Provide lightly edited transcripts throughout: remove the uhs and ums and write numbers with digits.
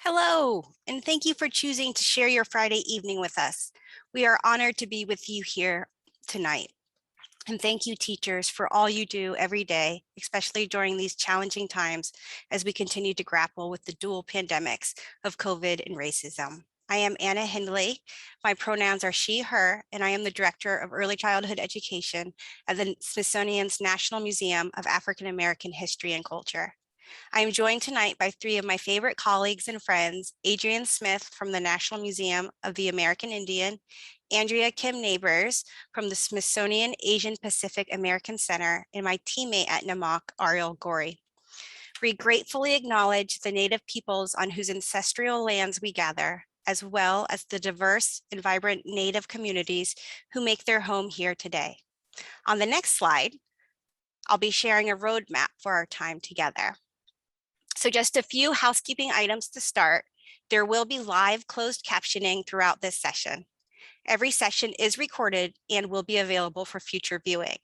Hello, and thank you for choosing to share your Friday evening with us. We are honored to be with you here tonight. And thank you, teachers, for all you do every day, especially during these challenging times as we continue to grapple with the dual pandemics of COVID and racism. I am Anna Hindley. My pronouns are she, her, and I am the Director of Early Childhood Education at the Smithsonian's National Museum of African American History and Culture. I am joined tonight by three of my favorite colleagues and friends, Adrienne Smith from the National Museum of the American Indian, Andrea Kim Neighbors from the Smithsonian Asian Pacific American Center, and my teammate at NMOC, Ariel Gory. We gratefully acknowledge the Native peoples on whose ancestral lands we gather, as well as the diverse and vibrant Native communities who make their home here today. On the next slide, I'll be sharing a roadmap for our time together. So just a few housekeeping items to start. There will be live closed captioning throughout this session. Every session is recorded and will be available for future viewing.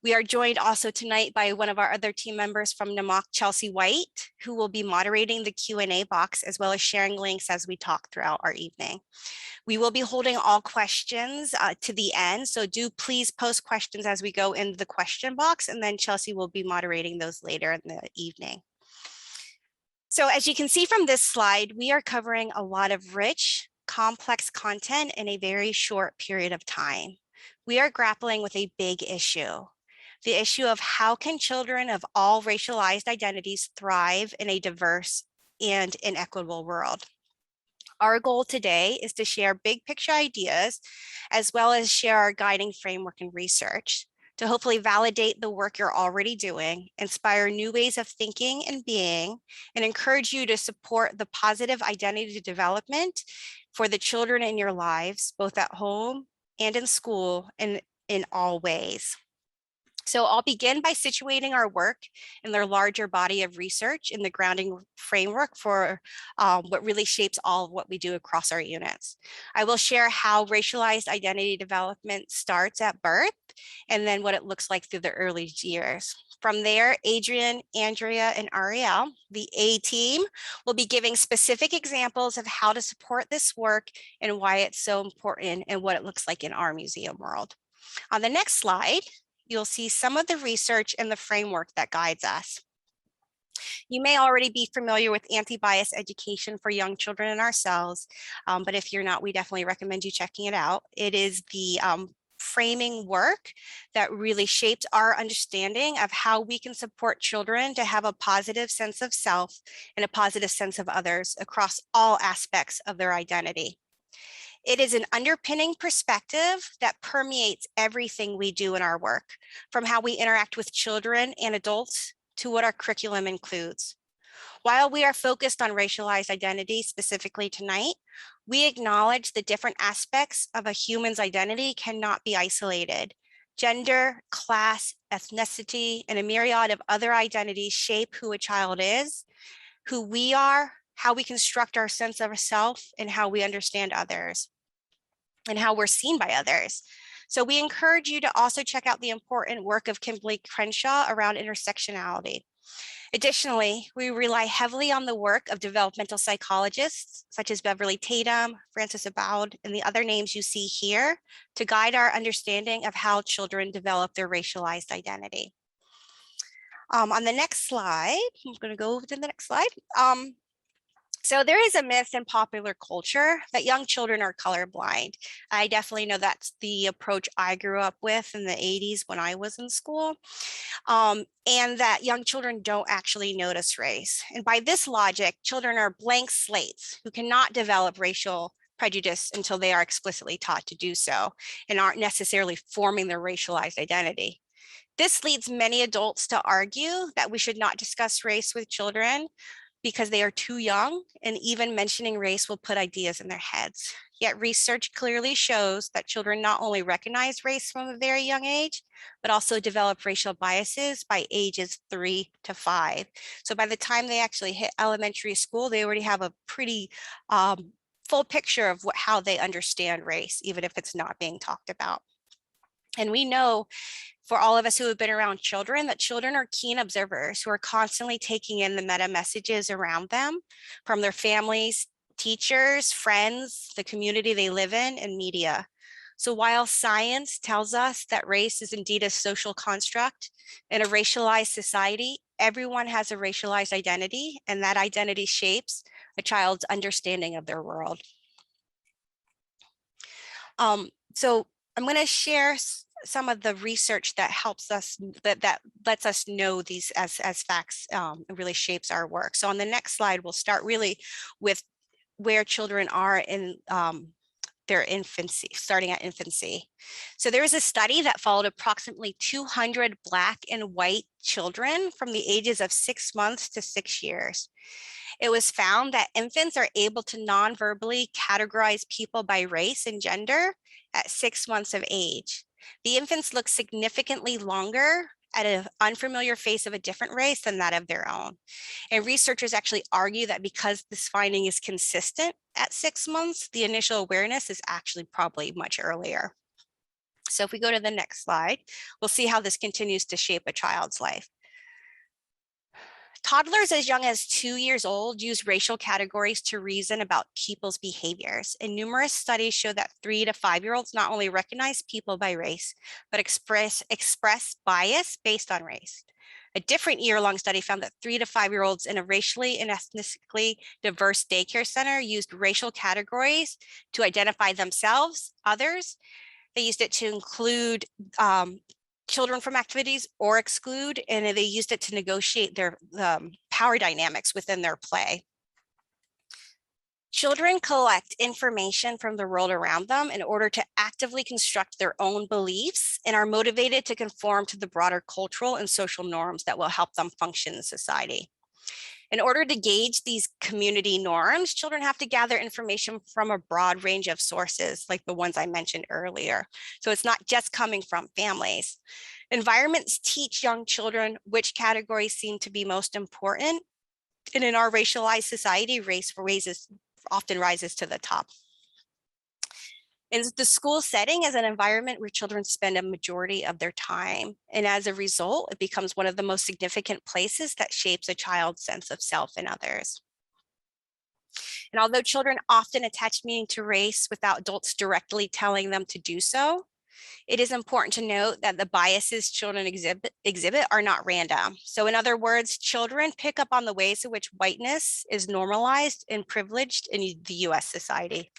We are joined also tonight by one of our other team members from NMOC, Chelsea White, who will be moderating the Q&A box as well as sharing links as we talk throughout our evening. We will be holding all questions to the end, so do please post questions as we go into the question box, and then Chelsea will be moderating those later in the evening. So as you can see from this slide, we are covering a lot of rich, complex content in a very short period of time. We are grappling with a big issue, the issue of how can children of all racialized identities thrive in a diverse and inequitable world. Our goal today is to share big picture ideas, as well as share our guiding framework and research to hopefully validate the work you're already doing, inspire new ways of thinking and being, and encourage you to support the positive identity development for the children in your lives, both at home and in school and in all ways. So I'll begin by situating our work in their larger body of research in the grounding framework for what really shapes all of what we do across our units. I will share how racialized identity development starts at birth and then what it looks like through the early years. From there, Adrienne, Andrea, and Ariel, the A team, will be giving specific examples of how to support this work and why it's so important and what it looks like in our museum world. On the next slide, you'll see some of the research and the framework that guides us. You may already be familiar with anti-bias education for young children and ourselves, but if you're not, we definitely recommend you checking it out. It is the framing work that really shaped our understanding of how we can support children to have a positive sense of self and a positive sense of others across all aspects of their identity. It is an underpinning perspective that permeates everything we do in our work, from how we interact with children and adults to what our curriculum includes. While we are focused on racialized identity specifically tonight, we acknowledge the different aspects of a human's identity cannot be isolated. Gender, class, ethnicity, and a myriad of other identities shape who a child is, who we are, how we construct our sense of self, and how we understand others, and how we're seen by others. So we encourage you to also check out the important work of Kimberly Crenshaw around intersectionality. Additionally, we rely heavily on the work of developmental psychologists such as Beverly Tatum, Frances Aboud, and the other names you see here to guide our understanding of how children develop their racialized identity. On the next slide, I'm going to go over to the next slide. So there is a myth in popular culture that young children are colorblind. I definitely know that's the approach I grew up with in the 80s when I was in school, and that young children don't actually notice race. And by this logic, children are blank slates who cannot develop racial prejudice until they are explicitly taught to do so and aren't necessarily forming their racialized identity. This leads many adults to argue that we should not discuss race with children because they are too young, and even mentioning race will put ideas in their heads. Yet research clearly shows that children not only recognize race from a very young age, but also develop racial biases by ages 3 to 5. So by the time they actually hit elementary school, they already have a pretty full picture of how they understand race, even if it's not being talked about. And we know, for all of us who have been around children, that children are keen observers who are constantly taking in the meta messages around them from their families, teachers, friends, the community they live in, and media. So while science tells us that race is indeed a social construct in a racialized society, everyone has a racialized identity, and that identity shapes a child's understanding of their world. So I'm going to share some of the research that helps us, that lets us know these as facts, and really shapes our work. So on the next slide, we'll start really with where children are in their infancy, starting at infancy. So there was a study that followed approximately 200 Black and white children from the ages of 6 months to 6 years. It was found that infants are able to non-verbally categorize people by race and gender at 6 months of age. The infants look significantly longer at an unfamiliar face of a different race than that of their own. And researchers actually argue that because this finding is consistent at 6 months, the initial awareness is actually probably much earlier. So if we go to the next slide, we'll see how this continues to shape a child's life. Toddlers as young as 2 years old use racial categories to reason about people's behaviors. And numerous studies show that 3 to 5-year-olds not only recognize people by race, but express bias based on race. A different year-long study found that 3 to 5-year-olds in a racially and ethnically diverse daycare center used racial categories to identify themselves, others. They used it to include children from activities or exclude, and they used it to negotiate their power dynamics within their play. Children collect information from the world around them in order to actively construct their own beliefs and are motivated to conform to the broader cultural and social norms that will help them function in society. In order to gauge these community norms, children have to gather information from a broad range of sources, like the ones I mentioned earlier. So it's not just coming from families. Environments teach young children which categories seem to be most important. And in our racialized society, race often rises to the top. And the school setting is an environment where children spend a majority of their time. And as a result, it becomes one of the most significant places that shapes a child's sense of self and others. And although children often attach meaning to race without adults directly telling them to do so, it is important to note that the biases children exhibit are not random. So in other words, children pick up on the ways in which whiteness is normalized and privileged in the US society.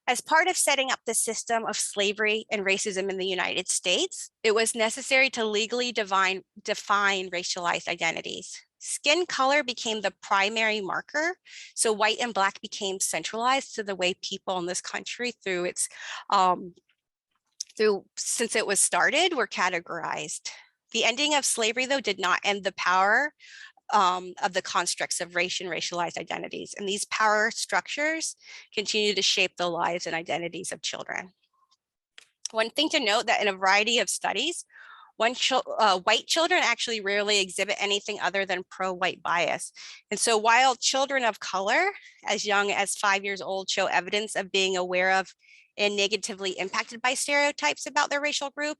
As part of setting up the system of slavery and racism in the United States, it was necessary to legally define racialized identities. Skin color became the primary marker, so white and Black became centralized to the way people in this country since it was started, were categorized. The ending of slavery, though, did not end the power of the constructs of race and racialized identities. And these power structures continue to shape the lives and identities of children. One thing to note that in a variety of studies, white children actually rarely exhibit anything other than pro-white bias. And so while children of color, as young as 5 years old, show evidence of being aware of and negatively impacted by stereotypes about their racial group,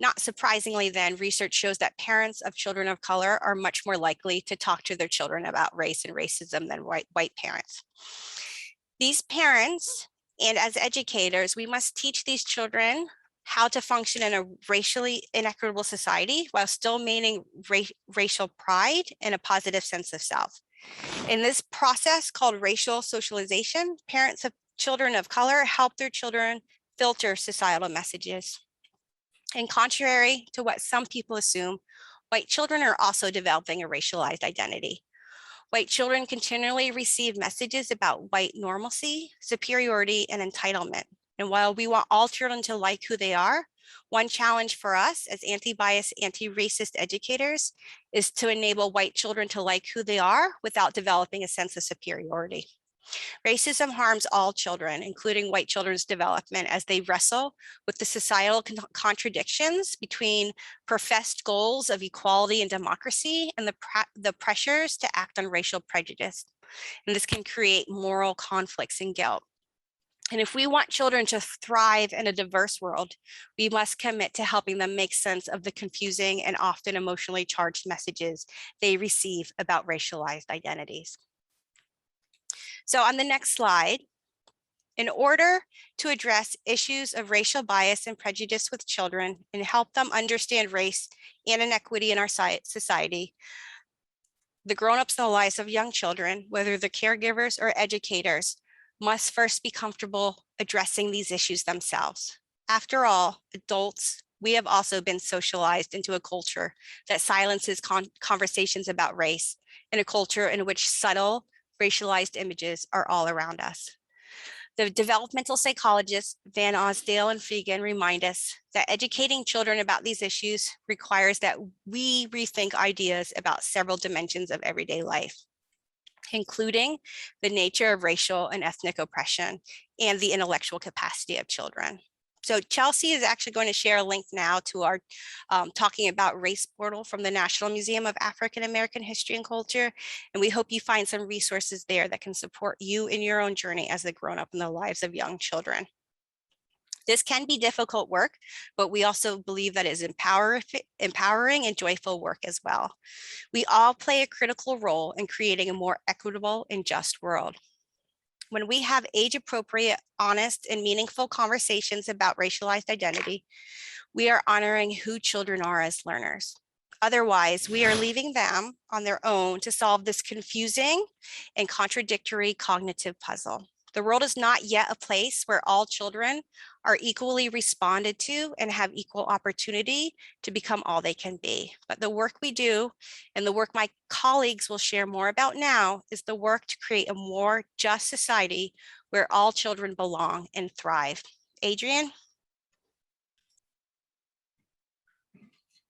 not surprisingly then, research shows that parents of children of color are much more likely to talk to their children about race and racism than white parents. These parents, and as educators, we must teach these children how to function in a racially inequitable society while still maintaining racial pride and a positive sense of self. In this process called racial socialization, parents of children of color help their children filter societal messages. And contrary to what some people assume, white children are also developing a racialized identity. White children continually receive messages about white normalcy, superiority, and entitlement. And while we want all children to like who they are, one challenge for us as anti-bias, anti-racist educators is to enable white children to like who they are without developing a sense of superiority. Racism harms all children, including white children's development, as they wrestle with the societal contradictions between professed goals of equality and democracy and the pressures to act on racial prejudice. And this can create moral conflicts and guilt. And if we want children to thrive in a diverse world, we must commit to helping them make sense of the confusing and often emotionally charged messages they receive about racialized identities. So on the next slide, in order to address issues of racial bias and prejudice with children and help them understand race and inequity in our society, the grown-ups in the lives of young children, whether they're caregivers or educators, must first be comfortable addressing these issues themselves. After all, adults, we have also been socialized into a culture that silences conversations about race, in a culture in which subtle racialized images are all around us. The developmental psychologists Van Osdale and Fegan remind us that educating children about these issues requires that we rethink ideas about several dimensions of everyday life, including the nature of racial and ethnic oppression and the intellectual capacity of children. So Chelsea is actually going to share a link now to our Talking About Race portal from the National Museum of African American History and Culture. And we hope you find some resources there that can support you in your own journey as a grown-up in the lives of young children. This can be difficult work, but we also believe that it is empowering and joyful work as well. We all play a critical role in creating a more equitable and just world. When we have age-appropriate, honest, and meaningful conversations about racialized identity, we are honoring who children are as learners. Otherwise, we are leaving them on their own to solve this confusing and contradictory cognitive puzzle. The world is not yet a place where all children are equally responded to and have equal opportunity to become all they can be. But the work we do, and the work my colleagues will share more about now, is the work to create a more just society where all children belong and thrive. Adrienne?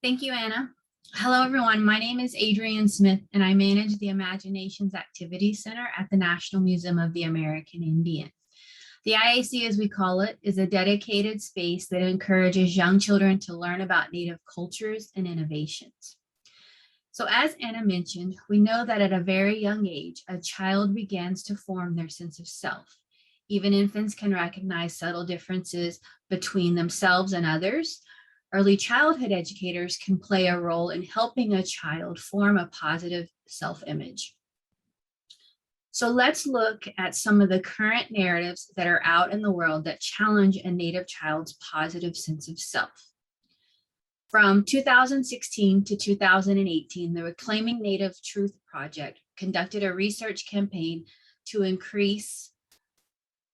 Thank you, Anna. Hello, everyone. My name is Adrienne Smith, and I manage the Imaginations Activity Center at the National Museum of the American Indian. The IAC, as we call it, is a dedicated space that encourages young children to learn about Native cultures and innovations. So as Anna mentioned, we know that at a very young age, a child begins to form their sense of self. Even infants can recognize subtle differences between themselves and others. Early childhood educators can play a role in helping a child form a positive self-image. So let's look at some of the current narratives that are out in the world that challenge a Native child's positive sense of self. From 2016 to 2018, the Reclaiming Native Truth Project conducted a research campaign to increase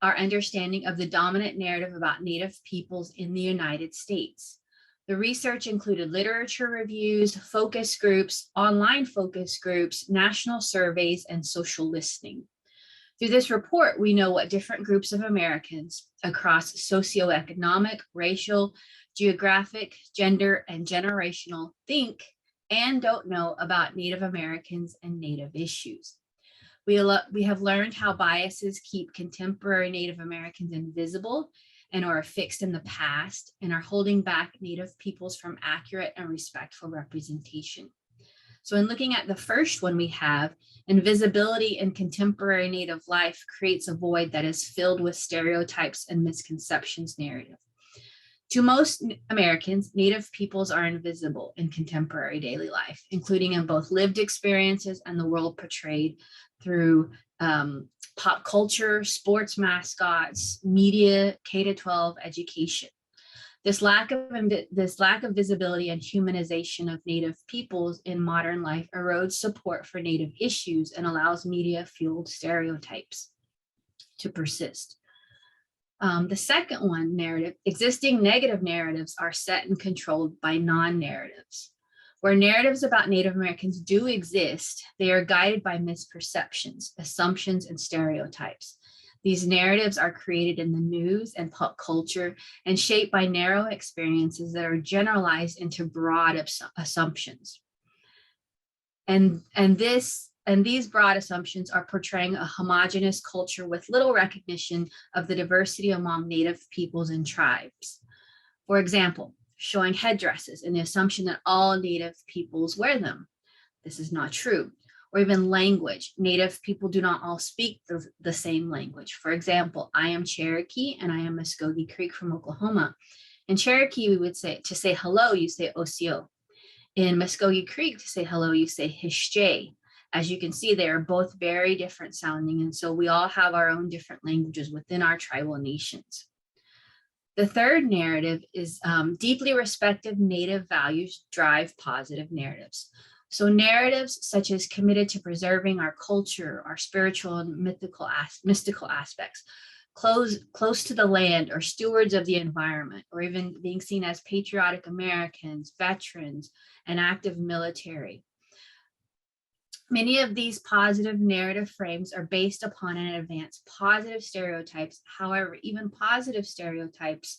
our understanding of the dominant narrative about Native peoples in the United States. The research included literature reviews, focus groups, online focus groups, national surveys, and social listening. Through this report, we know what different groups of Americans across socioeconomic, racial, geographic, gender, and generational think and don't know about Native Americans and Native issues. We have learned how biases keep contemporary Native Americans invisible and are fixed in the past and are holding back Native peoples from accurate and respectful representation. So in looking at the first one we have, invisibility in contemporary Native life creates a void that is filled with stereotypes and misconceptions narrative. To most Americans, Native peoples are invisible in contemporary daily life, including in both lived experiences and the world portrayed through pop culture, sports mascots, media, K-12 education. This lack of visibility and humanization of Native peoples in modern life erodes support for Native issues and allows media-fueled stereotypes to persist. The second one, narrative, existing negative narratives are set and controlled by non-narratives. Where narratives about Native Americans do exist, they are guided by misperceptions, assumptions, and stereotypes. These narratives are created in the news and pop culture and shaped by narrow experiences that are generalized into broad assumptions. And these broad assumptions are portraying a homogeneous culture with little recognition of the diversity among Native peoples and tribes. For example, showing headdresses and the assumption that all Native peoples wear them. This is not true. or even language. Native people do not all speak the same language. For example, I am Cherokee and I am Muskogee Creek from Oklahoma. In Cherokee, we would say, to say hello, you say Osio. In Muskogee Creek, to say hello, you say Hishje. As you can see, they are both very different sounding. And so we all have our own different languages within our tribal nations. The third narrative is deeply respective Native values drive positive narratives. So narratives such as committed to preserving our culture, our spiritual and mystical aspects, close to the land, or stewards of the environment, or even being seen as patriotic Americans, veterans, and active military. Many of these positive narrative frames are based upon and advance positive stereotypes. However, even positive stereotypes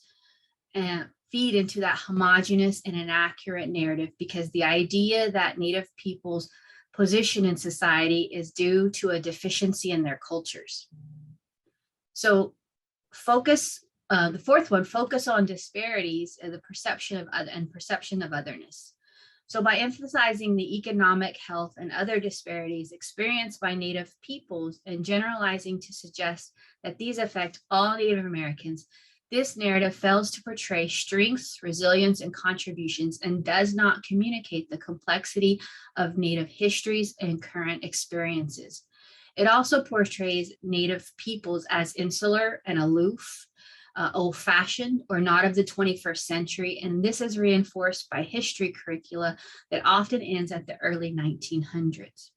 feed into that homogeneous and inaccurate narrative, because the idea that Native people's position in society is due to a deficiency in their cultures. So the fourth one, focus on disparities and the perception of otherness. So by emphasizing the economic, health, and other disparities experienced by Native peoples and generalizing to suggest that these affect all Native Americans, this narrative fails to portray strengths, resilience, and contributions, and does not communicate the complexity of Native histories and current experiences. It also portrays Native peoples as insular and aloof, old-fashioned, or not of the 21st century, and this is reinforced by history curricula that often ends at the early 1900s.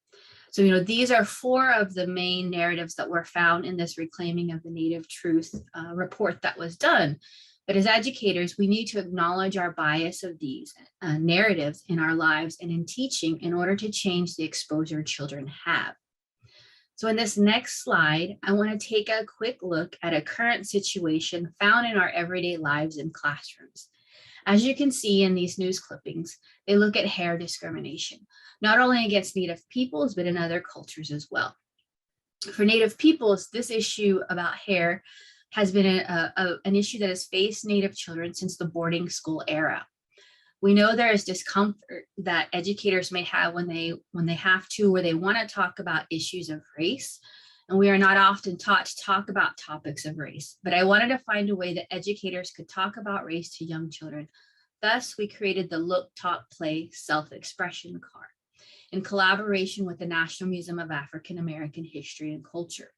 So, these are four of the main narratives that were found in this Reclaiming of the Native Truth report that was done. But as educators, we need to acknowledge our bias of these narratives in our lives and in teaching in order to change the exposure children have. So in this next slide, I want to take a quick look at a current situation found in our everyday lives in classrooms. As you can see in these news clippings, they look at hair discrimination, not only against Native peoples, but in other cultures as well. For Native peoples, this issue about hair has been an issue that has faced Native children since the boarding school era. We know there is discomfort that educators may have when they have to, or they want to talk about issues of race. And we are not often taught to talk about topics of race, but I wanted to find a way that educators could talk about race to young children. Thus, we created the Look, Talk, Play self-expression card in collaboration with the National Museum of African American History and Culture.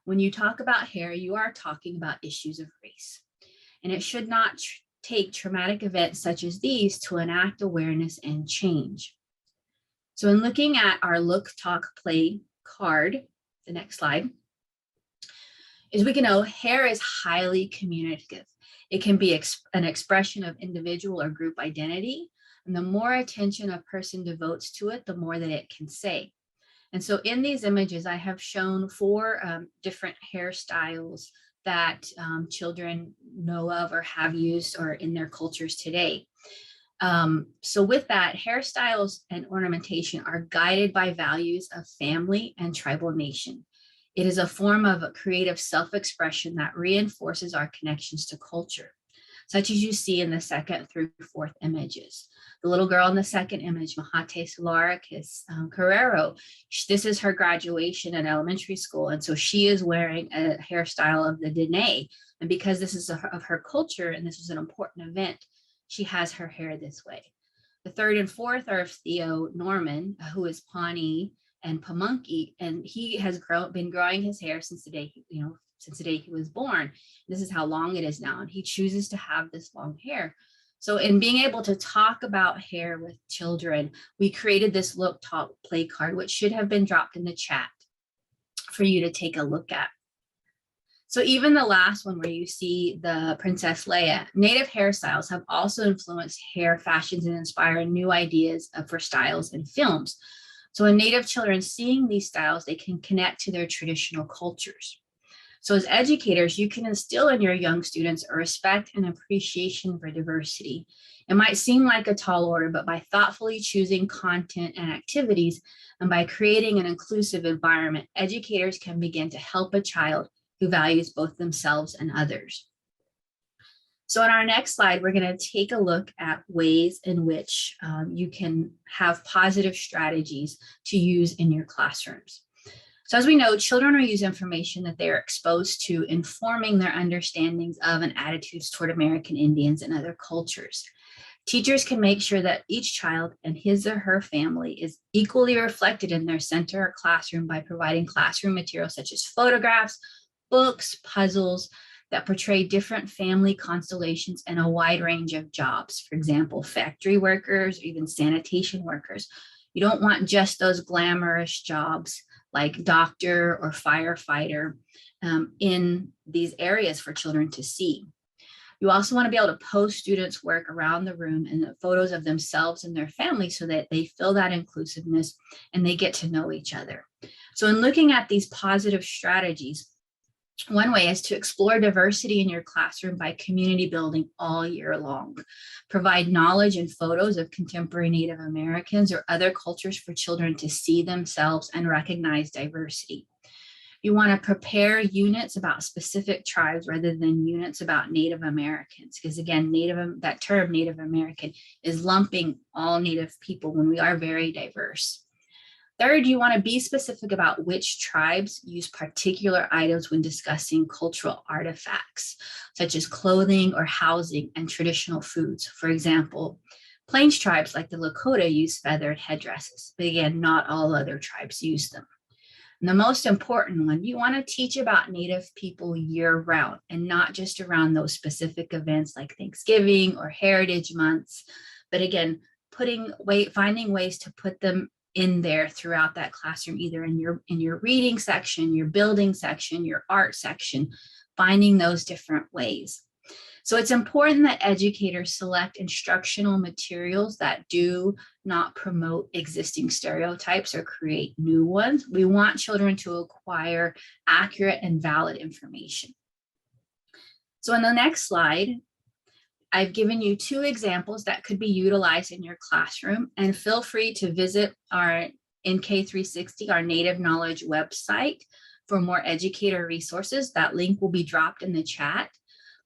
When you talk about hair, you are talking about issues of race, and it should not take traumatic events such as these to enact awareness and change. So in looking at our Look, Talk, Play card, the next slide, as we can know, hair is highly communicative. It can be an expression of individual or group identity, and the more attention a person devotes to it, the more that it can say. And so in these images, I have shown four different hairstyles that children know of or have used or in their cultures today. So with that, hairstyles and ornamentation are guided by values of family and tribal nation. It is a form of creative self-expression that reinforces our connections to culture, such as you see in the second through fourth images. The little girl in the second image, Mahate Solarakis Carrero, this is her graduation in elementary school. And so she is wearing a hairstyle of the Dene. And because this is of her culture and this is an important event, she has her hair this way. The third and fourth are of Theo Norman, who is Pawnee and Pamunkey, and he has been growing his hair since the day he was born. This is how long it is now, and he chooses to have this long hair. So in being able to talk about hair with children, we created this Look, Talk, Play card, which should have been dropped in the chat for you to take a look at. So even the last one where you see the Princess Leia, Native hairstyles have also influenced hair fashions and inspired new ideas for styles in films. So in Native children seeing these styles, they can connect to their traditional cultures. So as educators, you can instill in your young students a respect and appreciation for diversity. It might seem like a tall order, but by thoughtfully choosing content and activities, and by creating an inclusive environment, educators can begin to help a child who values both themselves and others. So in our next slide, we're going to take a look at ways in which you can have positive strategies to use in your classrooms. So as we know, children are using information that they are exposed to, informing their understandings of and attitudes toward American Indians and other cultures. Teachers can make sure that each child and his or her family is equally reflected in their center or classroom by providing classroom materials such as photographs, books, puzzles that portray different family constellations and a wide range of jobs. For example, factory workers, or even sanitation workers. You don't want just those glamorous jobs like doctor or firefighter in these areas for children to see. You also want to be able to post students' work around the room and the photos of themselves and their family so that they feel that inclusiveness and they get to know each other. So in looking at these positive strategies, one way is to explore diversity in your classroom by community building all year long. Provide knowledge and photos of contemporary Native Americans or other cultures for children to see themselves and recognize diversity. You want to prepare units about specific tribes rather than units about Native Americans, because again, that term Native American is lumping all Native people when we are very diverse. Third, you want to be specific about which tribes use particular items when discussing cultural artifacts, such as clothing or housing and traditional foods. For example, Plains tribes like the Lakota use feathered headdresses, but again, not all other tribes use them. And the most important one, you want to teach about Native people year round and not just around those specific events like Thanksgiving or Heritage Months, but again, finding ways to put them in there throughout that classroom, either in your reading section, your building section, your art section, finding those different ways. So it's important that educators select instructional materials that do not promote existing stereotypes or create new ones. We want children to acquire accurate and valid information. So in the next slide, I've given you 2 examples that could be utilized in your classroom, and feel free to visit our NK360, our Native Knowledge website, for more educator resources. That link will be dropped in the chat.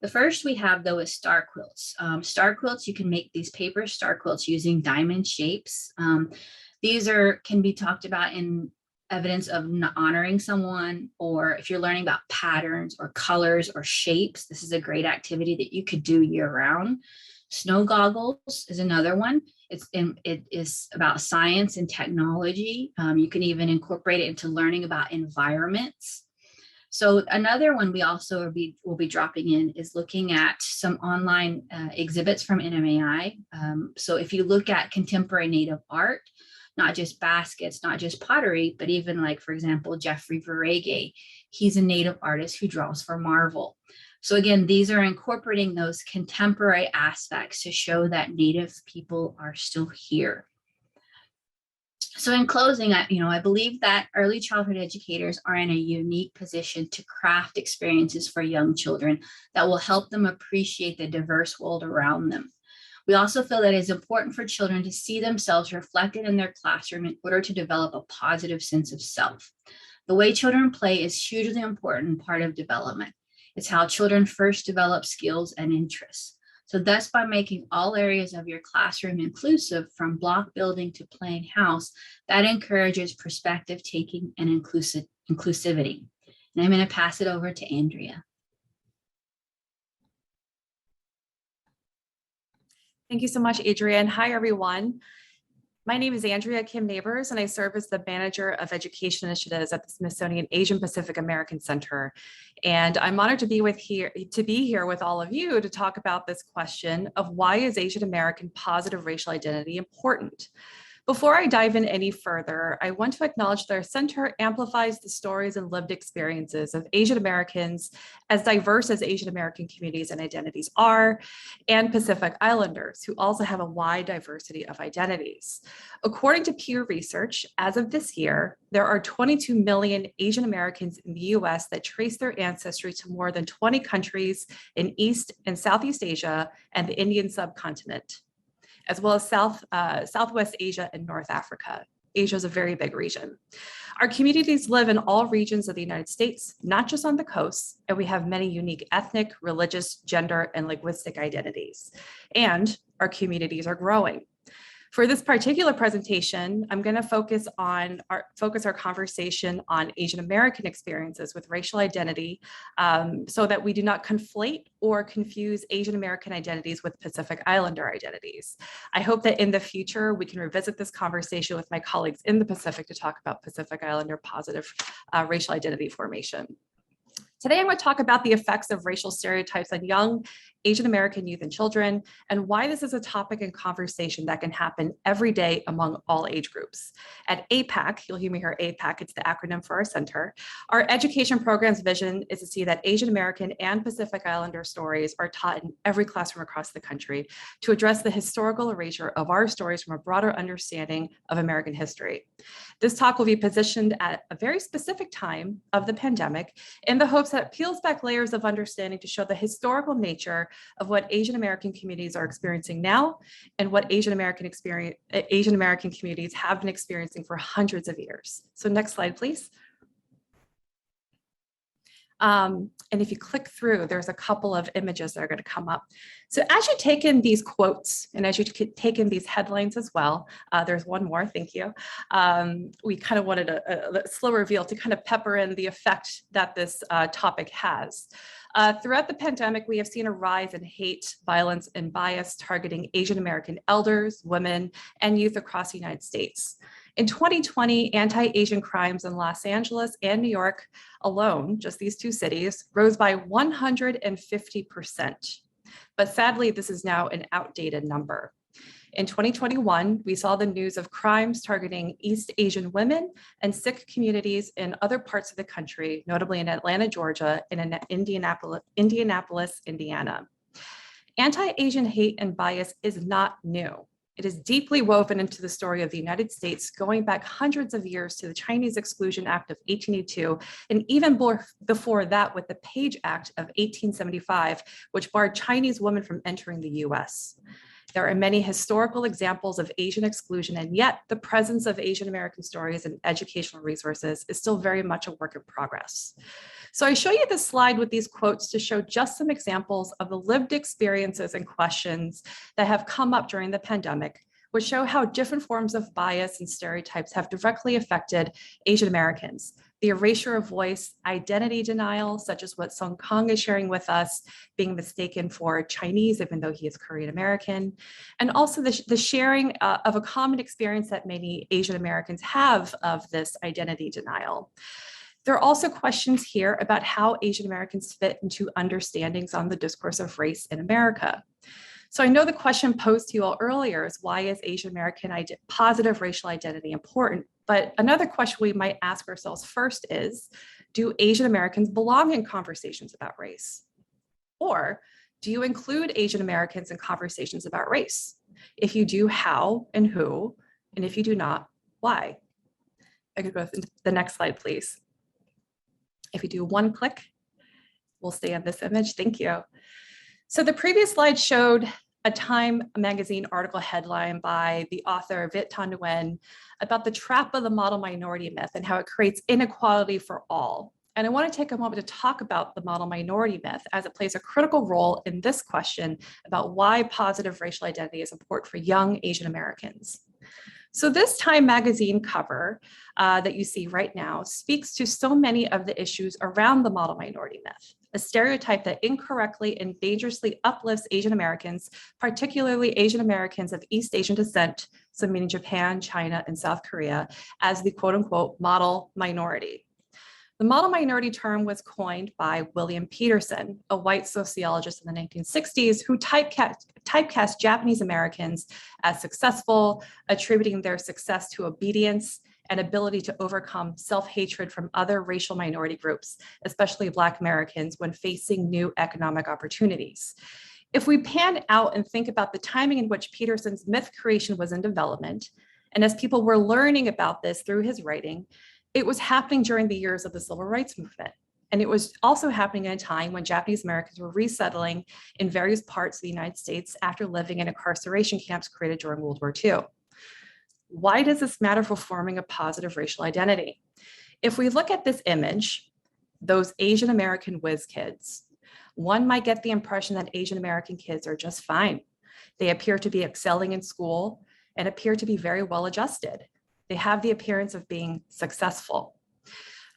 The first we have, though, is star quilts. Star quilts, you can make these paper star quilts using diamond shapes. These can be talked about in evidence of honoring someone, or if you're learning about patterns or colors or shapes, this is a great activity that you could do year round. Snow goggles is another one. It is about science and technology. You can even incorporate it into learning about environments. So another one we also will be dropping in is looking at some online exhibits from NMAI. So if you look at contemporary Native art, not just baskets, not just pottery, but even like, for example, Jeffrey Verege, he's a Native artist who draws for Marvel. So again, these are incorporating those contemporary aspects to show that Native people are still here. So in closing, I believe that early childhood educators are in a unique position to craft experiences for young children that will help them appreciate the diverse world around them. We also feel that it's important for children to see themselves reflected in their classroom in order to develop a positive sense of self. The way children play is a hugely important part of development. It's how children first develop skills and interests. So thus, by making all areas of your classroom inclusive, from block building to playing house, that encourages perspective taking and inclusivity. And I'm going to pass it over to Andrea. Thank you so much, Adrienne. Hi, everyone. My name is Andrea Kim Neighbors, and I serve as the Manager of Education Initiatives at the Smithsonian Asian Pacific American Center. And I'm honored to be here with all of you to talk about this question of why is Asian American positive racial identity important? Before I dive in any further, I want to acknowledge that our center amplifies the stories and lived experiences of Asian Americans, as diverse as Asian American communities and identities are, and Pacific Islanders, who also have a wide diversity of identities. According to Pew Research, as of this year, there are 22 million Asian Americans in the US that trace their ancestry to more than 20 countries in East and Southeast Asia and the Indian subcontinent, as well as Southwest Asia and North Africa. Asia is a very big region. Our communities live in all regions of the United States, not just on the coast, and we have many unique ethnic, religious, gender, and linguistic identities. And our communities are growing. For this particular presentation, I'm going to focus our conversation on Asian American experiences with racial identity, so that we do not conflate or confuse Asian American identities with Pacific Islander identities. I hope that in the future, we can revisit this conversation with my colleagues in the Pacific to talk about Pacific Islander positive racial identity formation. Today, I'm going to talk about the effects of racial stereotypes on young Asian American youth and children, and why this is a topic and conversation that can happen every day among all age groups. At APAC, you'll hear me here, APAC, it's the acronym for our center. Our education program's vision is to see that Asian American and Pacific Islander stories are taught in every classroom across the country to address the historical erasure of our stories from a broader understanding of American history. This talk will be positioned at a very specific time of the pandemic in the hopes that it peels back layers of understanding to show the historical nature of what Asian American communities are experiencing now and what Asian American communities have been experiencing for hundreds of years. So next slide, please. And if you click through, there's a couple of images that are going to come up. So as you take in these quotes and as you take in these headlines as well, there's one more, thank you. We kind of wanted a slow reveal to kind of pepper in the effect that this topic has. Throughout the pandemic, we have seen a rise in hate, violence, and bias targeting Asian American elders, women, and youth across the United States. In 2020, anti-Asian crimes in Los Angeles and New York alone, just these two cities, rose by 150%. But sadly, this is now an outdated number. In 2021, we saw the news of crimes targeting East Asian women and Sikh communities in other parts of the country, notably in Atlanta, Georgia, and in Indianapolis, Indiana. Anti-Asian hate and bias is not new. It is deeply woven into the story of the United States, going back hundreds of years to the Chinese Exclusion Act of 1882, and even before that with the Page Act of 1875, which barred Chinese women from entering the US. There are many historical examples of Asian exclusion, and yet the presence of Asian American stories and educational resources is still very much a work in progress. So I show you this slide with these quotes to show just some examples of the lived experiences and questions that have come up during the pandemic, which show how different forms of bias and stereotypes have directly affected Asian Americans. The erasure of voice, identity denial, such as what Sung Kang is sharing with us, being mistaken for Chinese, even though he is Korean American, and also the sharing of a common experience that many Asian Americans have of this identity denial. There are also questions here about how Asian Americans fit into understandings on the discourse of race in America. So I know the question posed to you all earlier is, why is Asian American positive racial identity important? But another question we might ask ourselves first is, do Asian Americans belong in conversations about race? Or do you include Asian Americans in conversations about race? If you do, how and who? And if you do not, why? I could go to the next slide, please. If you do one click, we'll stay on this image. Thank you. So the previous slide showed a Time magazine article headline by the author Viet Thanh Nguyen about the trap of the model minority myth and how it creates inequality for all. And I want to take a moment to talk about the model minority myth, as it plays a critical role in this question about why positive racial identity is important for young Asian Americans. So this Time magazine cover that you see right now speaks to so many of the issues around the model minority myth, a stereotype that incorrectly and dangerously uplifts Asian Americans, particularly Asian Americans of East Asian descent, so meaning Japan, China, and South Korea, as the quote unquote model minority. The model minority term was coined by William Peterson, a white sociologist in the 1960s who typecast Japanese Americans as successful, attributing their success to obedience and ability to overcome self-hatred from other racial minority groups, especially Black Americans, when facing new economic opportunities. If we pan out and think about the timing in which Peterson's myth creation was in development, and as people were learning about this through his writing, it was happening during the years of the Civil Rights Movement. And it was also happening at a time when Japanese Americans were resettling in various parts of the United States after living in incarceration camps created during World War II. Why does this matter for forming a positive racial identity? If we look at this image, those Asian American whiz kids, one might get the impression that Asian American kids are just fine. They appear to be excelling in school and appear to be very well adjusted. They have the appearance of being successful.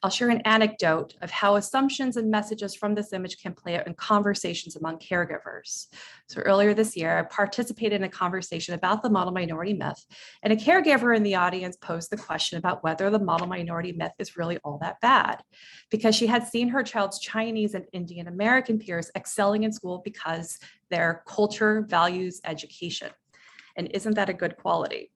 I'll share an anecdote of how assumptions and messages from this image can play out in conversations among caregivers. So earlier this year, I participated in a conversation about the model minority myth, and a caregiver in the audience posed the question about whether the model minority myth is really all that bad, because she had seen her child's Chinese and Indian American peers excelling in school because their culture values education. And isn't that a good quality?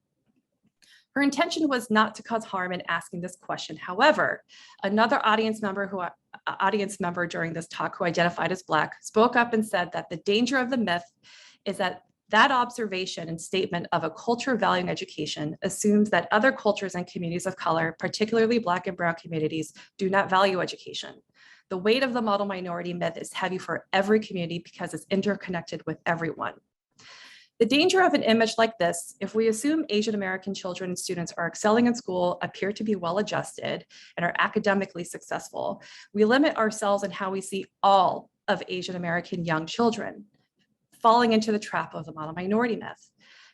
Her intention was not to cause harm in asking this question. However, another audience member during this talk who identified as Black spoke up and said that the danger of the myth is that observation and statement of a culture valuing education assumes that other cultures and communities of color, particularly Black and Brown communities, do not value education. The weight of the model minority myth is heavy for every community because it's interconnected with everyone. The danger of an image like this, if we assume Asian American children and students are excelling in school, appear to be well adjusted, and are academically successful, we limit ourselves in how we see all of Asian American young children, falling into the trap of the model minority myth.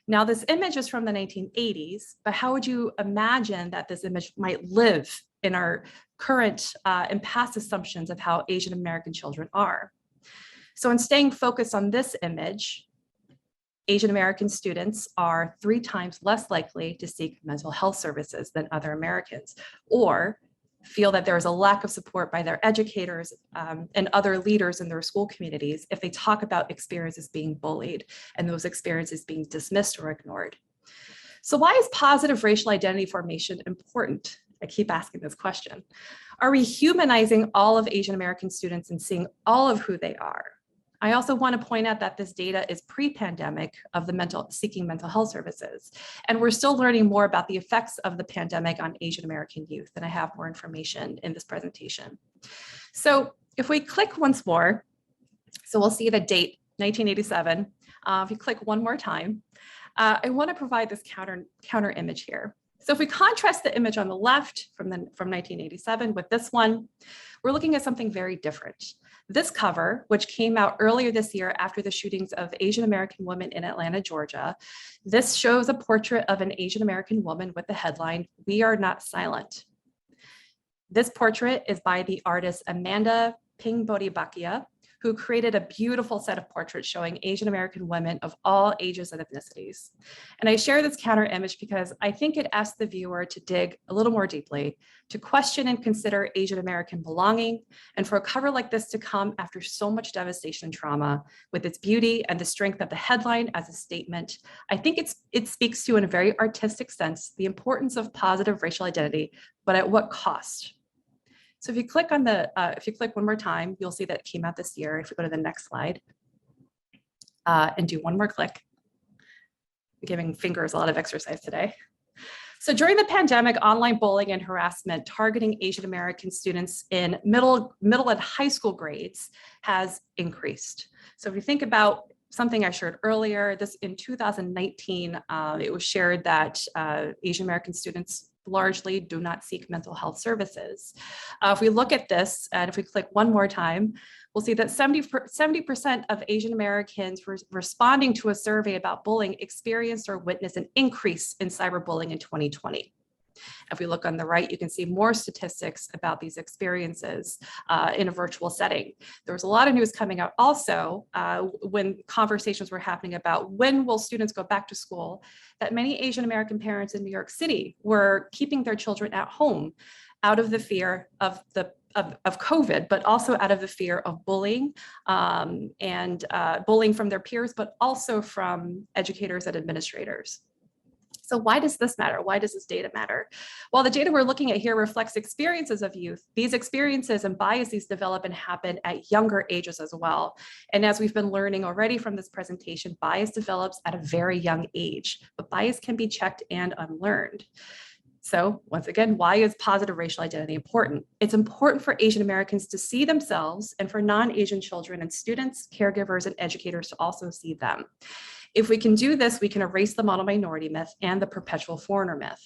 Now, this image is from the 1980s, but how would you imagine that this image might live in our current and past assumptions of how Asian American children are? So in staying focused on this image, Asian American students are 3 times less likely to seek mental health services than other Americans, or feel that there is a lack of support by their educators and other leaders in their school communities if they talk about experiences being bullied and those experiences being dismissed or ignored. So why is positive racial identity formation important? I keep asking this question. Are we humanizing all of Asian American students and seeing all of who they are? I also want to point out that this data is pre-pandemic of the seeking mental health services. And we're still learning more about the effects of the pandemic on Asian American youth. And I have more information in this presentation. So if we click once more, so we'll see the date, 1987. If you click one more time, I want to provide this counter image here. So if we contrast the image on the left from 1987 with this one, we're looking at something very different. This cover, which came out earlier this year after the shootings of Asian American women in Atlanta, Georgia, this shows a portrait of an Asian American woman with the headline, "We Are Not Silent." This portrait is by the artist Amanda Pingbodibakia, who created a beautiful set of portraits showing Asian American women of all ages and ethnicities. And I share this counter image because I think it asks the viewer to dig a little more deeply, to question and consider Asian American belonging, and for a cover like this to come after so much devastation and trauma, with its beauty and the strength of the headline as a statement. I think it speaks to, in a very artistic sense, the importance of positive racial identity, but at what cost? So if you click on if you click one more time, you'll see that it came out this year. If we go to the next slide and do one more click, I'm giving fingers a lot of exercise today. So during the pandemic, online bullying and harassment targeting Asian American students in middle and high school grades has increased. So if you think about something I shared earlier, this in 2019, it was shared that Asian American students largely do not seek mental health services. If we look at this, and if we click one more time, we'll see that 70% of Asian Americans responding to a survey about bullying experienced or witnessed an increase in cyberbullying in 2020. If we look on the right, you can see more statistics about these experiences in a virtual setting. There was a lot of news coming out also when conversations were happening about when will students go back to school, that many Asian American parents in New York City were keeping their children at home out of the fear of COVID, but also out of the fear of bullying and bullying from their peers, but also from educators and administrators. So why does this matter? Why does this data matter? Well, the data we're looking at here reflects experiences of youth. These experiences and biases develop and happen at younger ages as well. And as we've been learning already from this presentation, bias develops at a very young age, but bias can be checked and unlearned. So once again, why is positive racial identity important? It's important for Asian Americans to see themselves and for non-Asian children and students, caregivers, and educators to also see them. If we can do this, we can erase the model minority myth and the perpetual foreigner myth.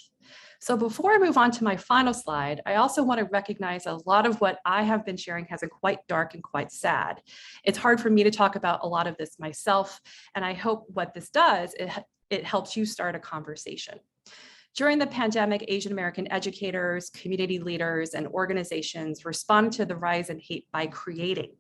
So before I move on to my final slide, I also want to recognize a lot of what I have been sharing has been quite dark and quite sad. It's hard for me to talk about a lot of this myself, and I hope what this does, it helps you start a conversation. During the pandemic, Asian American educators, community leaders, and organizations responded to the rise in hate by creating.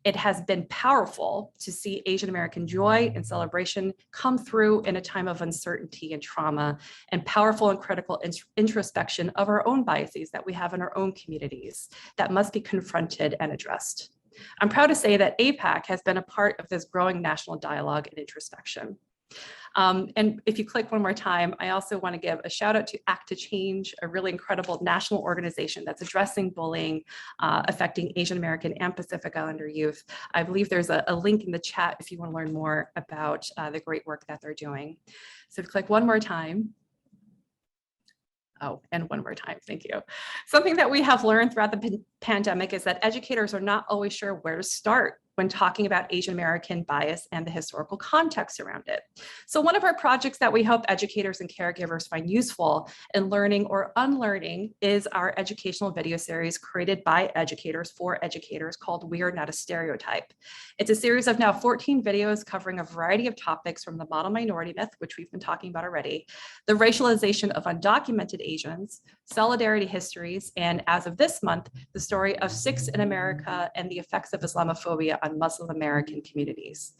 It has been powerful to see Asian American joy and celebration come through in a time of uncertainty and trauma, and powerful and critical introspection of our own biases that we have in our own communities that must be confronted and addressed. I'm proud to say that APAC has been a part of this growing national dialogue and introspection. And if you click one more time, I also want to give a shout out to Act to Change, a really incredible national organization that's addressing bullying affecting Asian American and Pacific Islander youth. I believe there's a link in the chat if you want to learn more about the great work that they're doing. So if you click one more time. Oh, and one more time, thank you. Something that we have learned throughout the pandemic is that educators are not always sure where to start when talking about Asian American bias and the historical context around it. So one of our projects that we hope educators and caregivers find useful in learning or unlearning is our educational video series created by educators for educators called We Are Not a Stereotype. It's a series of now 14 videos covering a variety of topics from the model minority myth, which we've been talking about already, the racialization of undocumented Asians, solidarity histories, and as of this month, the story of 6 in America and the effects of Islamophobia on Muslim American communities.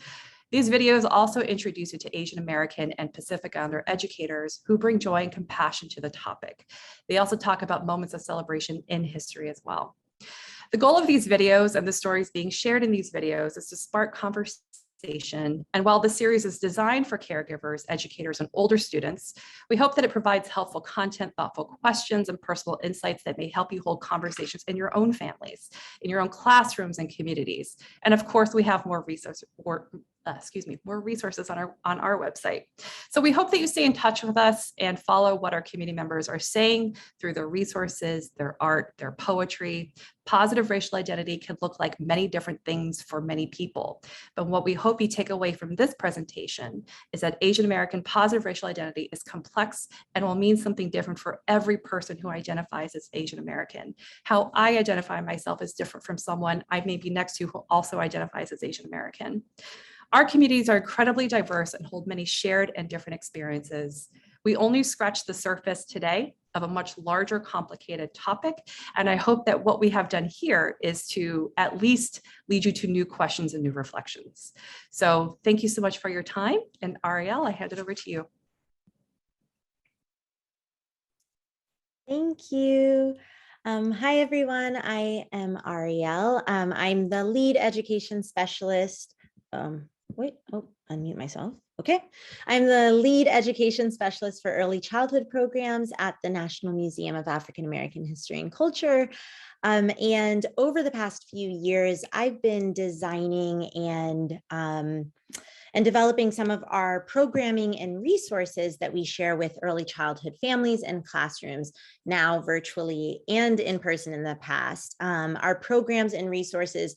These videos also introduce you to Asian American and Pacific Islander educators who bring joy and compassion to the topic. They also talk about moments of celebration in history as well. The goal of these videos and the stories being shared in these videos is to spark conversation. And while the series is designed for caregivers, educators, and older students, we hope that it provides helpful content, thoughtful questions, and personal insights that may help you hold conversations in your own families, in your own classrooms and communities. And of course, we have more resources on our website. So we hope that you stay in touch with us and follow what our community members are saying through their resources, their art, their poetry. Positive racial identity can look like many different things for many people. But what we hope you take away from this presentation is that Asian American positive racial identity is complex and will mean something different for every person who identifies as Asian American. How I identify myself is different from someone I may be next to who also identifies as Asian American. Our communities are incredibly diverse and hold many shared and different experiences. We only scratched the surface today of a much larger, complicated topic. And I hope that what we have done here is to at least lead you to new questions and new reflections. So thank you so much for your time. And Ariel, I hand it over to you. Thank you. Hi, everyone. I am Ariel. I'm the lead education specialist. Unmute myself. Okay. I'm the lead education specialist for early childhood programs at the National Museum of African American History and Culture. And over the past few years, I've been designing and developing some of our programming and resources that we share with early childhood families and classrooms, now virtually and in person in the past. Our programs and resources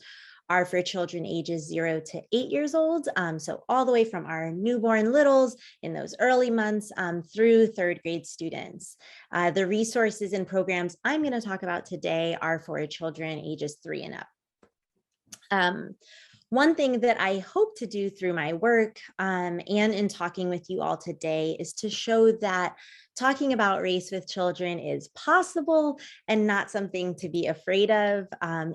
are for children ages 0 to 8 years old. So all the way from our newborn littles in those early months through 3rd grade students. The resources and programs I'm going to talk about today are for children ages 3 and up. One thing that I hope to do through my work and in talking with you all today is to show that talking about race with children is possible and not something to be afraid of.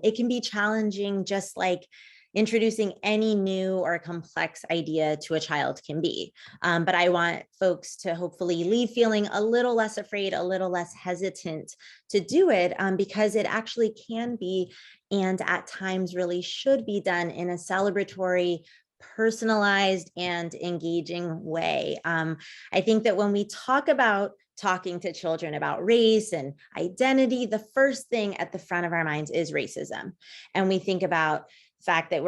It can be challenging, just like introducing any new or complex idea to a child can be. But I want folks to hopefully leave feeling a little less afraid, a little less hesitant to do it, because it actually can be, and at times really should be done in a celebratory, personalized, and engaging way. I think that when we talk about talking to children about race and identity, the first thing at the front of our minds is racism. And we think about fact that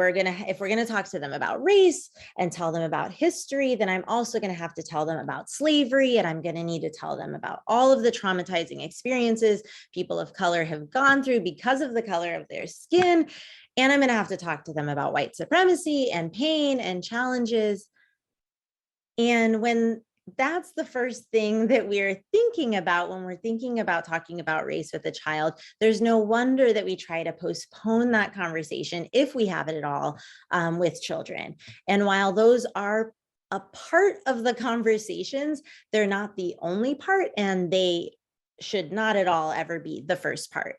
if we're gonna talk to them about race and tell them about history, then I'm also gonna have to tell them about slavery, and I'm gonna need to tell them about all of the traumatizing experiences people of color have gone through because of the color of their skin. And I'm gonna have to talk to them about white supremacy and pain and challenges. And when that's the first thing that we're thinking about when we're thinking about talking about race with a child, there's no wonder that we try to postpone that conversation, if we have it at all, with children. And while those are a part of the conversations, they're not the only part, and they should not at all ever be the first part.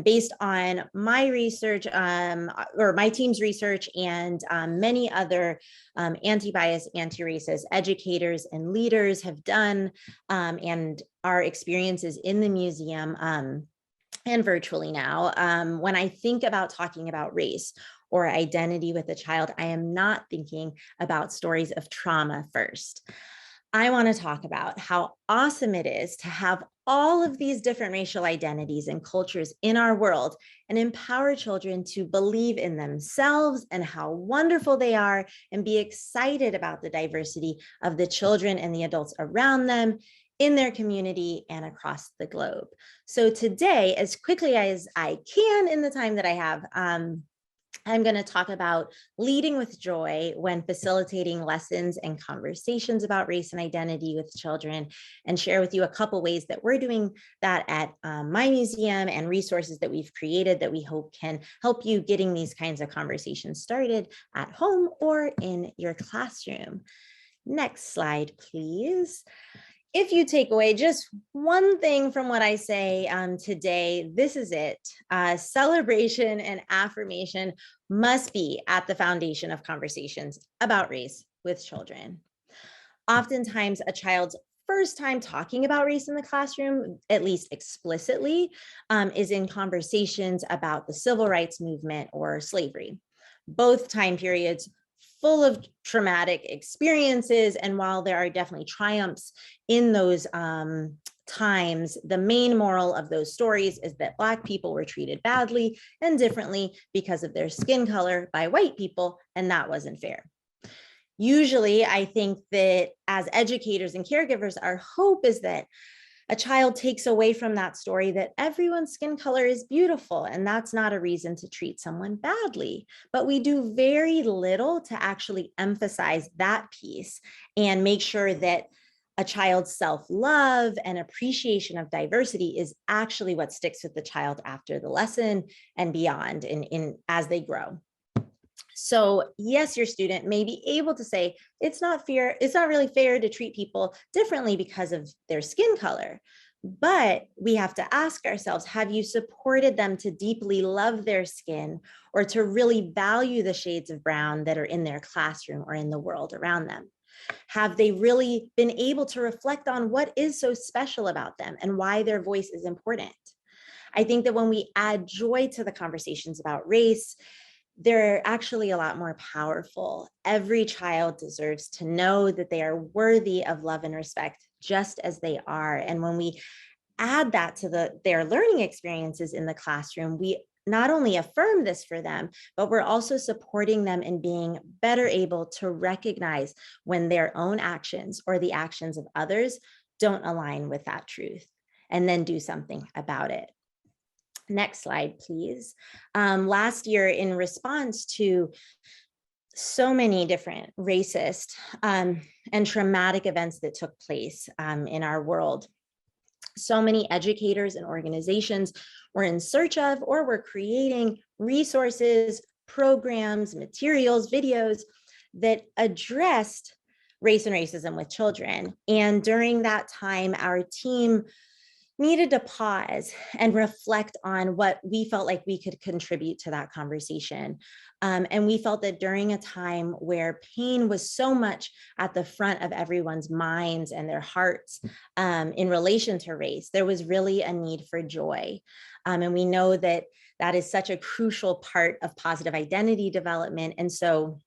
Based on my research, or my team's research, and many other anti-bias, anti-racist educators and leaders have done, and our experiences in the museum and virtually now, when I think about talking about race or identity with a child, I am not thinking about stories of trauma first. I want to talk about how awesome it is to have all of these different racial identities and cultures in our world, and empower children to believe in themselves and how wonderful they are, and be excited about the diversity of the children and the adults around them, in their community and across the globe. So today, as quickly as I can in the time that I have, I'm going to talk about leading with joy when facilitating lessons and conversations about race and identity with children, and share with you a couple ways that we're doing that at my museum, and resources that we've created that we hope can help you getting these kinds of conversations started at home or in your classroom. Next slide, please. If you take away just one thing from what I say today, this is it. Celebration and affirmation must be at the foundation of conversations about race with children. Oftentimes, a child's first time talking about race in the classroom, at least explicitly, is in conversations about the civil rights movement or slavery. Both time periods full of traumatic experiences. And while there are definitely triumphs in those times, the main moral of those stories is that Black people were treated badly and differently because of their skin color by white people, and that wasn't fair. Usually, I think that as educators and caregivers, our hope is that a child takes away from that story that everyone's skin color is beautiful, and that's not a reason to treat someone badly. But we do very little to actually emphasize that piece and make sure that a child's self-love and appreciation of diversity is actually what sticks with the child after the lesson and beyond, as they grow. So yes, your student may be able to say, it's not really fair to treat people differently because of their skin color. But we have to ask ourselves, have you supported them to deeply love their skin, or to really value the shades of brown that are in their classroom or in the world around them? Have they really been able to reflect on what is so special about them and why their voice is important? I think that when we add joy to the conversations about race, they're actually a lot more powerful. Every child deserves to know that they are worthy of love and respect just as they are. And when we add that to their learning experiences in the classroom, we not only affirm this for them, but we're also supporting them in being better able to recognize when their own actions or the actions of others don't align with that truth, and then do something about it. Next slide, please. Last year, in response to so many different racist and traumatic events that took place in our world, so many educators and organizations were in search of, or were creating resources, programs, materials, videos that addressed race and racism with children. And during that time, our team needed to pause and reflect on what we felt like we could contribute to that conversation. And we felt that during a time where pain was so much at the front of everyone's minds and their hearts in relation to race, there was really a need for joy. And we know that that is such a crucial part of positive identity development. And so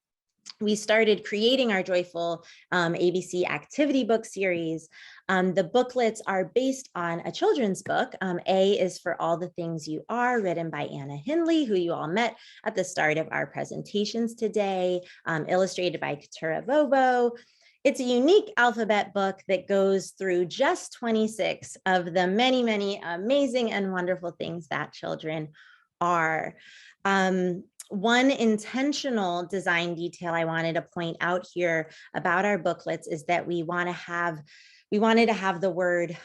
we started creating our Joyful ABC activity book series. The booklets are based on a children's book. A is for All the Things You Are, written by Anna Hindley, who you all met at the start of our presentations today, illustrated by Katura Vovo. It's a unique alphabet book that goes through just 26 of the many, many amazing and wonderful things that children are. One intentional design detail I wanted to point out here about our booklets is that we wanted to have the word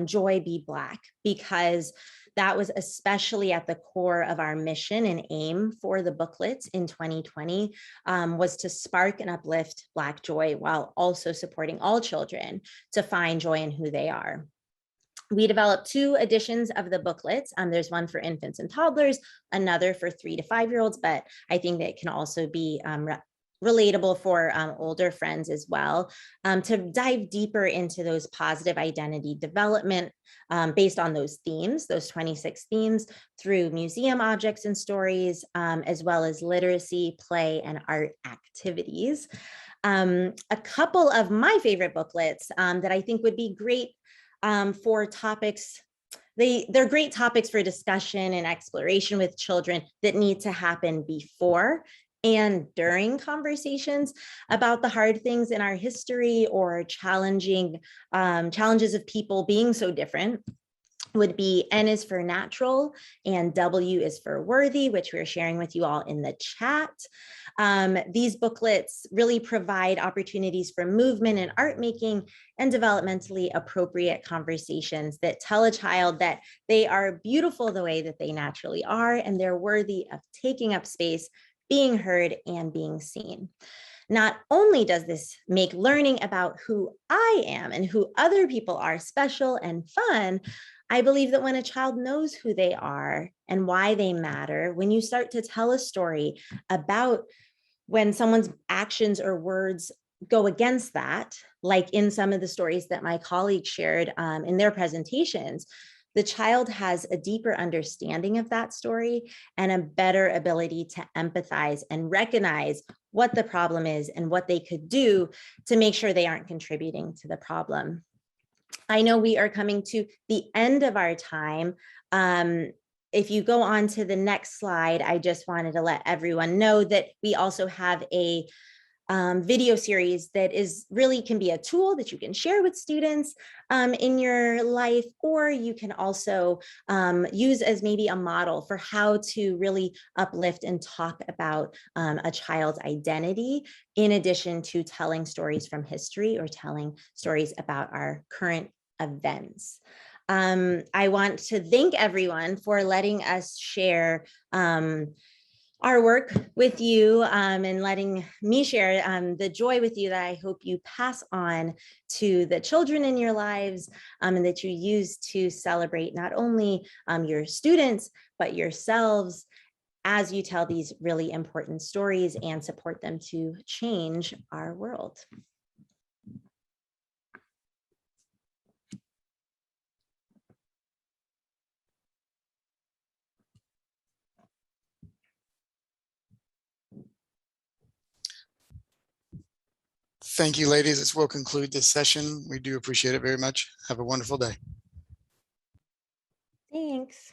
joy be Black, because that was especially at the core of our mission and aim for the booklets in 2020, was to spark and uplift Black joy while also supporting all children to find joy in who they are. We developed 2 editions of the booklets. There's one for infants and toddlers, another for 3 to 5-year-olds, but I think that it can also be relatable for older friends as well, to dive deeper into those positive identity development based on those themes, those 26 themes, through museum objects and stories, as well as literacy, play, and art activities. A couple of my favorite booklets that I think would be great for topics. They're great topics for discussion and exploration with children that need to happen before and during conversations about the hard things in our history or challenges of people being so different. Would be N is for natural and W is for worthy, which we're sharing with you all in the chat. These booklets really provide opportunities for movement and art making and developmentally appropriate conversations that tell a child that they are beautiful the way that they naturally are, and they're worthy of taking up space, being heard, and being seen. Not only does this make learning about who I am and who other people are special and fun, I believe that when a child knows who they are and why they matter, when you start to tell a story about when someone's actions or words go against that, like in some of the stories that my colleagues shared in their presentations, the child has a deeper understanding of that story and a better ability to empathize and recognize what the problem is and what they could do to make sure they aren't contributing to the problem. I know we are coming to the end of our time. If you go on to the next slide, I just wanted to let everyone know that we also have a video series that is really can be a tool that you can share with students in your life, or you can also use as maybe a model for how to really uplift and talk about a child's identity, in addition to telling stories from history or telling stories about our current events. I want to thank everyone for letting us share our work with you and letting me share the joy with you that I hope you pass on to the children in your lives, and that you use to celebrate not only your students, but yourselves as you tell these really important stories and support them to change our world. Thank you, ladies. This will conclude this session. We do appreciate it very much. Have a wonderful day. Thanks.